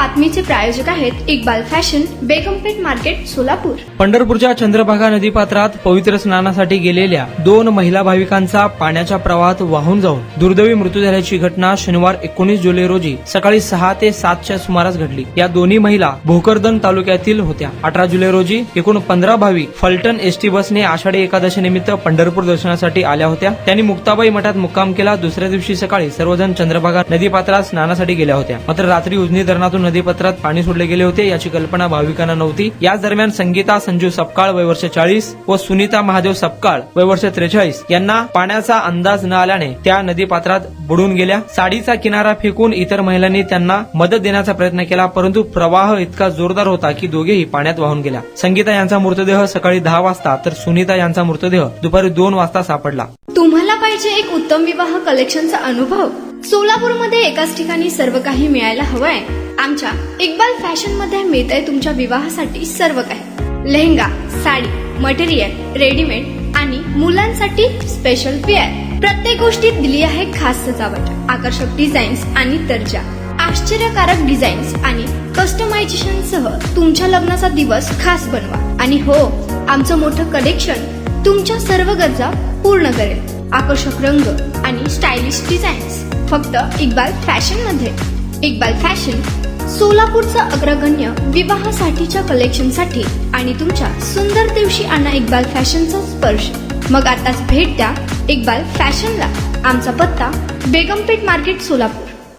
बातमीचे प्रायोजक आहेत Iqbal fashion, बेगमपेठ market, Solapur. पंढरपूरच्या चंद्रभागा नदीपात्रात पवित्र स्नानासाठी गेलेल्या 2 महिला भाविकांचा पाण्याच्या प्रवाहात वाहून जाऊन दुर्दैवी मृत्यू झाल्याची घटना शनिवार 19 जुलै रोजी सकाळी 6 ते 7 च्या सुमारास घडली। या दोन्ही महिला भोकरदन तालुक्यातील होत्या। 18 जुलै रोजी एकूण 15 भाविक फलटण एसटी बसने आषाढी एकादशी निमित्त पंढरपूर दर्शनासाठी आल्या होत्या। त्यांनी मुक्ताबाई मठात मुक्काम केला। दुसऱ्या दिवशी सकाळी सर्वजण चंद्रभागा नदीपात्रात स्नानासाठी गेल्या होत्या। मात्र रात्री उजनी धरणातून नदीपात्रात पाणी सोडले गेले होते याची कल्पना भाविकांना नव्हती। याच दरम्यान संगीता संजू सपकाळ वय वर्ष 40 व सुनीता महादेव सपकाळ वय वर्ष 43 यांना पाण्याचा अंदाज न आल्याने त्या नदीपात्रात बुडून गेल्या। साडीचा किनारा फेकून इतर महिलांनी त्यांना मदत देण्याचा प्रयत्न केला, परंतु प्रवाह इतका जोरदार होता की दोघेही पाण्यात वाहून गेल्या। संगीता यांचा मृतदेह सकाळी 10 वाजता तर सुनीता यांचा मृतदेह दुपारी 2 वाजता सापडला। तुम्हाला पाहिजे एक उत्तम विवाह कलेक्शनचा अनुभव? सोलापूरमध्ये एकाच ठिकाणी सर्व काही मिळायला हवंय? आमच्या इक्बाल फॅशन मध्ये मिळतंय तुमच्या विवाहासाठी सर्व काही। लेहंगा, साडी, मटेरियल, रेडीमेड आणि मुलांसाठी स्पेशल वेअर। प्रत्येक गोष्टीत दिली आहे खास सजावट, आकर्षक डिझाईन्स आणि दर्जा, आश्चर्यकारक डिझाईन्स आणि कस्टमायझेशन सह तुमच्या लग्नाचा दिवस खास बनवा। आणि हो, आमचं मोठं कलेक्शन तुमच्या सर्व गरजा पूर्ण करेल। आकर्षक रंग आणि स्टायलिश डिझाईन्स फक्त इक्बाल फॅशन मध्ये। इक्बाल फॅशन सोलापूरचा अग्रगण्य विवाहासाठीच्या कलेक्शनसाठी आणि तुमच्या सुंदर दिवशी आणा इक्बाल फॅशनचा स्पर्श। मग आताच भेट द्या इक्बाल फॅशनला। आमचा पत्ता बेगमपेठ मार्केट, सोलापूर।